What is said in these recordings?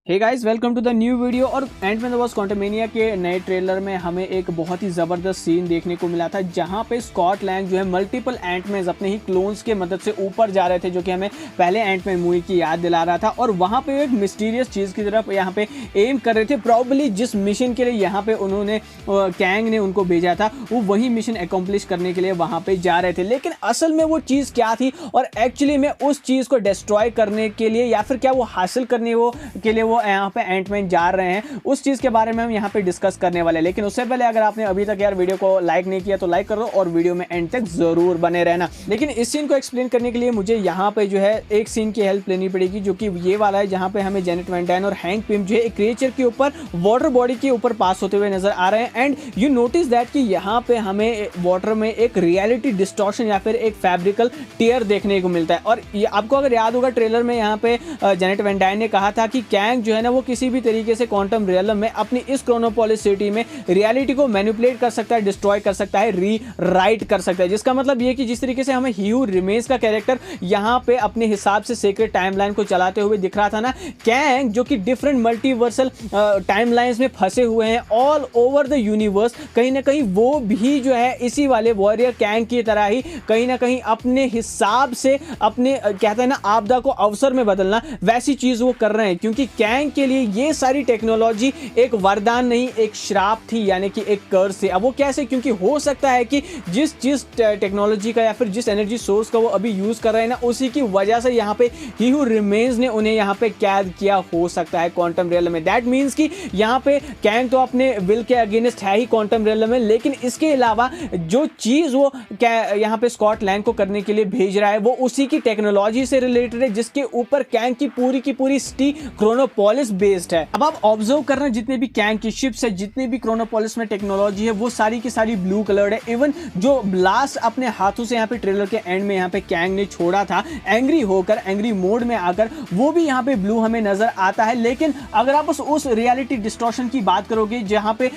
Hey guys, welcome to the new video. और Ant Man the Wasp Quantumania के नए trailer में हमें एक बहुत ही ज़बरदस्त सीन देखने को मिला था, जहां पे स्कॉट लैंग जो है मल्टीपल एंटमैन अपने ही क्लोन्स के मदद से ऊपर जा रहे थे, जो कि हमें पहले एंटमैन मूवी की याद दिला रहा था। और वहां पे एक मिस्टीरियस चीज़ की तरफ यहाँ पे एम कर रहे थे। प्रॉब्ली जिस मिशन के लिए यहाँ पे उन्होंने कैंग ने उनको भेजा था, वो वही मिशन अकम्प्लिश करने के लिए वहाँ पे जा रहे थे। लेकिन असल में वो चीज़ क्या थी और एक्चुअली में उस चीज़ को डिस्ट्रॉय करने के लिए या फिर क्या वो हासिल करने के लिए यहाँ पे एंटमैन जा रहे हैं, उस चीज के बारे में हम यहाँ पे डिस्कस करने वाले हैं। लेकिन उससे पहले अगर आपने अभी तक यार वीडियो को लाइक नहीं किया तो लाइक कर दो और वीडियो में एंड तक जरूर बने रहना। लेकिन इस सीन को एक्सप्लेन करने के लिए मुझे यहाँ पे जो है एक सीन की हेल्प लेनी पड़ेगी, जो कि ये वाला है, जहाँ पे हमें जेनेट वैन डाइन और हैंक पिम जो है एक क्रिएचर के ऊपर वाटर बॉडी के ऊपर पास होते हुए नजर आ रहे हैं। एंड यू नोटिस दैट कि यहाँ पे हमें वाटर में एक रियलिटी डिस्टॉर्शन या फिर एक फैब्रिकल टियर देखने को मिलता है। और आपको अगर याद होगा ट्रेलर में यहाँ पे जेनेट वैन डाइन ने कहा था कि कैंग जो है ना वो किसी भी तरीके से क्वांटम रियलम में अपनी इस क्रोनोपोलिस सिटी में रियलिटी को मैनिपुलेट कर सकता है, डिस्ट्रॉय कर सकता है, रीराइट कर सकता है। जिसका मतलब ये कि जिस तरीके से हमें ह्यू रिमेज का कैरेक्टर यहाँ पे अपने हिसाब से सीक्रेट टाइमलाइन को चलाते हुए दिख रहा था ना, कैंग जो कि डिफरेंट मल्टीवर्सल टाइमलाइंस में फंसे हुए हैं ऑल ओवर द यूनिवर्स, कहीं ना कहीं वो भी जो है इसी वाले वॉरियर कैंग की तरह ही कहीं ना कहीं अपने हिसाब से अपने कहते हैं ना आपदा को अवसर में बदलना, वैसी चीज वो कर रहे हैं। क्योंकि कैंग के लिए ये सारी टेक्नोलॉजी एक वरदान नहीं, एक श्राप थी, यानी कि एक कर्स थी। अब वो कैसे? क्योंकि हो सकता है कि जिस टेक्नोलॉजी का या फिर जिस एनर्जी सोर्स का वो अभी यूज कर रहे हैं ना, उसी की वजह से यहाँ पे ही हू रिमेन्स ने उन्हें यहाँ पे कैद किया हो सकता है क्वांटम रियलम में। दैट मीन्स कि यहाँ पे कैंग तो अपने विल के अगेंस्ट है ही क्वांटम रियलम में, लेकिन इसके अलावा जो चीज वो यहाँ पे स्कॉट लैंग को करने के लिए भेज रहा है वो उसी की टेक्नोलॉजी से रिलेटेड है, जिसके ऊपर कैंग की पूरी सिटी क्रोनोपोलिस बेस्ड है। अब आप ऑब्जर्व करना, जितने भी कैंग की शिप्स है, जितने भी क्रोनोपोलिस में टेक्नोलॉजी है, वो सारी की सारी ब्लू कलर्ड है। इवन जो ब्लास्ट अपने हाथों से यहाँ पे ट्रेलर के एंड में यहाँ पे कैंग ने छोड़ा था एंग्री होकर, एंग्री मोड में आकर, वो भी यहाँ पे ब्लू हमें नजर आता है। लेकिन अगर आप उस रियलिटी डिस्टॉर्शन की बात करोगे जहाँ पे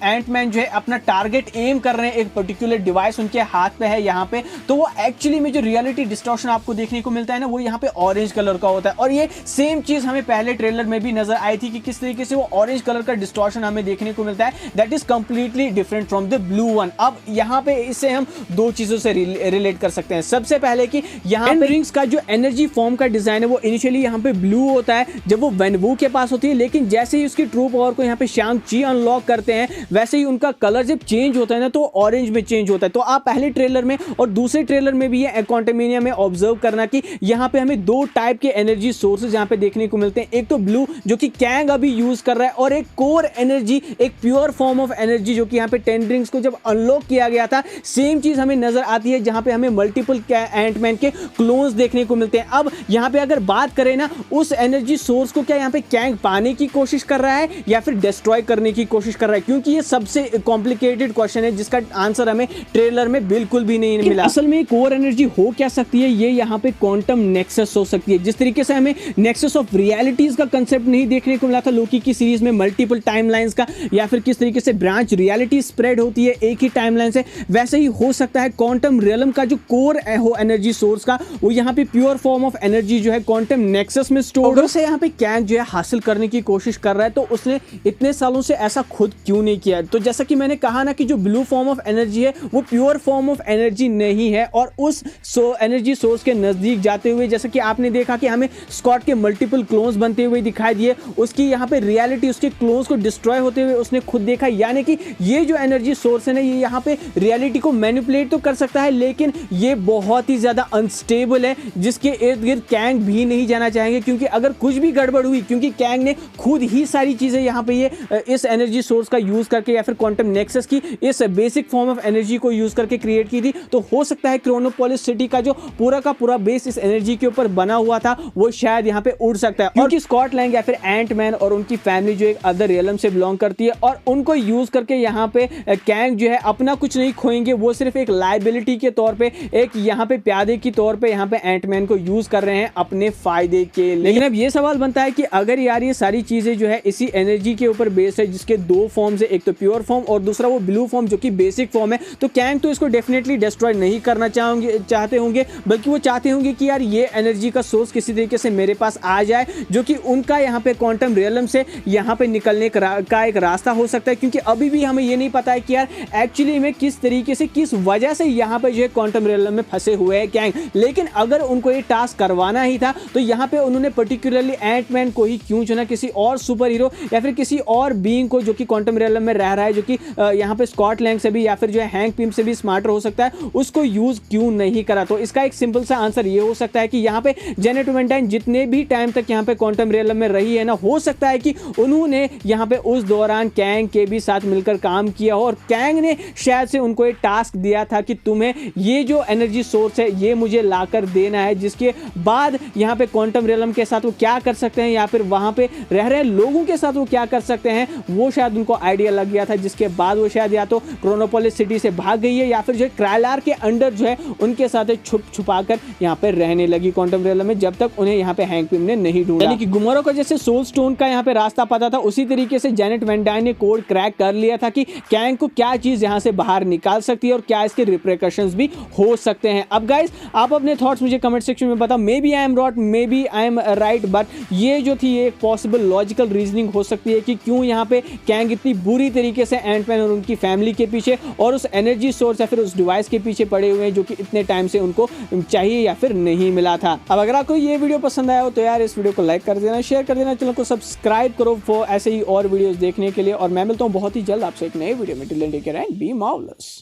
एंटमैन जो है अपना टारगेट एम कर रहे हैं, एक पर्टिकुलर डिवाइस उनके हाथ पे है यहाँ पे, तो वो एक्चुअली में जो रियलिटी डिस्टॉर्शन आपको देखने को मिलता है ना, वो यहाँ पे ऑरेंज कलर का होता है। और ये सेम चीज हमें पहले ट्रेलर में भी नजर आई थी कि किस तरीके से वो ऑरेंज कलर का डिस्टॉर्शन हमें देखने को मिलता है, that is completely different from the blue one. अब यहाँ पे इससे हम दो चीजों से रिलेट कर सकते हैं। सबसे पहले कि यहाँ पे रिंग्स का जो एनर्जी फॉर्म का डिजाइन है वो इनिशियली यहाँ पे ब्लू होता है जब वो वेनवू के पास होती है, लेकिन जैसे ही उसकी ट्रू पावर को यहाँ पे शांग ची अनलॉक करते हैं, वैसे ही उनका कलर जब चेंज होता है ना, तो ऑरेंज में चेंज होता है। तो आप पहले ट्रेलर में और दूसरे ट्रेलर में भी ये क्वांटमैनिया में ऑब्जर्व करना कि यहाँ पे हमें दो टाइप के एनर्जी सोर्सेज यहाँ पे देखने को मिलते हैं। एक तो ब्लू जो कि कैंग अभी यूज कर रहा है, और एक कोर एनर्जी, एक प्योर फॉर्म ऑफ एनर्जी जो कि यहाँ पे 10 रिंग्स को जब अनलॉक किया गया था, सेम चीज हमें नजर आती है जहां पे हमें मल्टीपल एंटमैन के क्लोन्स देखने को मिलते हैं। अब यहाँ पे अगर बात करें ना, उस एनर्जी सोर्स को क्या यहाँ पे कैंग पाने की कोशिश कर रहा है या फिर डिस्ट्रॉय करने की कोशिश कर रहा है? क्योंकि ये सबसे कॉम्प्लिकेटेड क्वेश्चन है जिसका आंसर हमें ट्रेलर में बिल्कुल भी नहीं मिला। असल में कोर एनर्जी हो क्या सकती है? ये यहाँ पे क्वांटम नेक्सस हो सकती है। जिस तरीके से हमें नेक्सस ऑफ रियलिटीज का कंसेप्ट नहीं देखने को मिला था लोकी की सीरीज में, मल्टीपल टाइमलाइंस का, या फिर किस तरीके से ब्रांच रियलिटी स्प्रेड होती है एक ही टाइमलाइन से, वैसे ही हो सकता है क्वांटम रियलम का जो कोर हो एनर्जी सोर्स का, वो यहाँ पे प्योर फॉर्म ऑफ एनर्जी जो है क्वांटम नेक्सस में स्टोर हो। से यहाँ पे कैंग जो है हासिल करने की कोशिश कर रहा है, तो उसने इतने सालों से ऐसा खुद क्यों नहीं किया? तो जैसा कि मैंने कहा ना कि जो ब्लू फॉर्म ऑफ एनर्जी है वो प्योर फॉर्म ऑफ एनर्जी नहीं है, और उस एनर्जी सोर्स के नजदीक जाते हुए जैसा कि आपने देखा कि हमें स्कॉट के मल्टीपल क्लोन्स बनते हुए दिखाई दिए, उसकी यहाँ पे रियलिटी, उसके क्लोन्स को डिस्ट्रॉय होते हुए उसने खुद देखा। यानी कि ये जो एनर्जी सोर्स है ना, ये यहाँ पे रियलिटी को मैनिपुलेट तो कर सकता है, लेकिन ये बहुत ही ज्यादा अनस्टेबल है, जिसके इर्द गिर्द कैंग भी नहीं जाना चाहेंगे। क्योंकि अगर कुछ भी गड़बड़ हुई, क्योंकि कैंग ने खुद ही सारी चीजें यहाँ पे ये इस एनर्जी सोर्स का यूज करके या फिर क्वांटम नेक्सस की इस बेसिक फॉर्म ऑफ एनर्जी को यूज करके क्रिएट की थी, तो हो सकता है क्रोनोपोलिस सिटी का जो पूरा का पूरा बेस इस एनर्जी के ऊपर बना हुआ था वो शायद यहाँ पे उड़ सकता है। क्योंकि स्कॉट लैंग या फिर एंटमैन और उनकी फैमिली जो एक अदर रियलम से बिलोंग करती है, और उनको यूज करके यहाँ पे कैंग जो है अपना कुछ नहीं खोएंगे, वो सिर्फ एक लायबिलिटी के तौर पे, एक यहाँ पे प्यादे की तौर पे यहाँ पे एंटमैन को यूज कर रहे हैं अपने फायदे के लिए। लेकिन अब ये सवाल बनता है कि अगर यार ये सारी चीजें जो है इसी एनर्जी के ऊपर बेस्ड है, जिसके दो फॉर्म्स है, एक तो प्योर फॉर्म और दूसरा वो ब्लू फॉर्म जो कि बेसिक फॉर्म है, तो कैंग तो इसको डेफिनेटली डिस्ट्रॉय नहीं करना चाहते होंगे, बल्कि वो चाहते होंगे कि यार ये एनर्जी का सोर्स किसी तरीके से मेरे पास आ जाए, जो कि उनका यहाँ पे क्वांटम रियलम से यहाँ पे निकलने का एक रास्ता हो सकता है, क्योंकि अभी भी हमें ये नहीं पता है कि यार एक्चुअली में किस तरीके से, किस वजह से यहाँ पे जो है क्वांटम रियलम में फंसे हुए हैं कैंग। लेकिन अगर उनको ये टास्क करवाना ही था तो यहाँ पे उन्होंने पर्टिकुलरली एंटमैन को ही क्यों चुना, किसी और सुपर हीरो या फिर किसी और बीइंग को जो कि क्वांटम रियलम में रह रहा है, जो कि यहाँ पे स्कॉट लैंग से भी या फिर जो है हैंक पिम से भी स्मार्टर हो सकता है, उसको यूज क्यों नहीं करा। तो इसका एक सिंपल सा आंसर ये हो सकता है कि यहाँ पे जेनेट वैलेंटाइन जितने भी टाइम तक यहाँ पे क्वांटम रियलम में रही है ना, हो सकता है कि उन्होंने यहाँ पे उस दौरान कैंग के भी साथ मिलकर काम किया हो और कैंग ने शायद से उनको एक टास्क दिया था कि तुम्हें ये जो एनर्जी सोर्स है ये मुझे लाकर देना है, जिसके बाद यहाँ पे क्वांटम रियलम के साथ वो क्या कर सकते हैं या फिर वहां पे रह रहे लोगों के साथ वो क्या कर सकते हैं, वो शायद उनको आइडिया लग गया था, जिसके बाद वो शायद या तो क्रोनोपोलिस सिटी से भाग गई है या फिर जो क्राइलार के अंडर जो है उनके साथ छुपा कर यहाँ पे रहने लगी क्वांटम रियलम में, जब तक उन्हें यहाँ पे हैंक पिम ने नहीं ढूंढा। यानी कि गुमोरो को जैसे सोल स्टोन का यहाँ पे रास्ता पता था, उसी तरीके से जेनेट वैलेंटाइन ने कोड क्रैक कर लिया था कि कैंग को क्या चीज यहाँ से बाहर निकाल सकती है और क्या इसके रिप्रिकॉशंस भी हो सकते हैं। अब गाइस आप अपने थॉट्स मुझे कमेंट सेक्शन में बताओ, मे बी आई एम रॉट, maybe I am right, but ये जो थी ये एक पॉसिबल लॉजिकल रीजनिंग हो सकती है कि क्यों यहाँ पे कैंग इतनी बुरी तरीके से एंटमैन और उनकी फैमिली के पीछे और उस एनर्जी सोर्स या फिर उस डिवाइस के पीछे पड़े हुए हैं जो कि इतने टाइम से उनको चाहिए या फिर नहीं मिला था। अब अगर आपको ये वीडियो पसंद आया हो तो यार इस वीडियो को लाइक कर देना, शेयर कर देना, चैनल को सब्सक्राइब करो फॉर ऐसे ही और वीडियोस देखने के लिए, और मैं मिलता हूँ बहुत ही जल्द आपसे एक नए वीडियो में। Till then take care and be marvellous.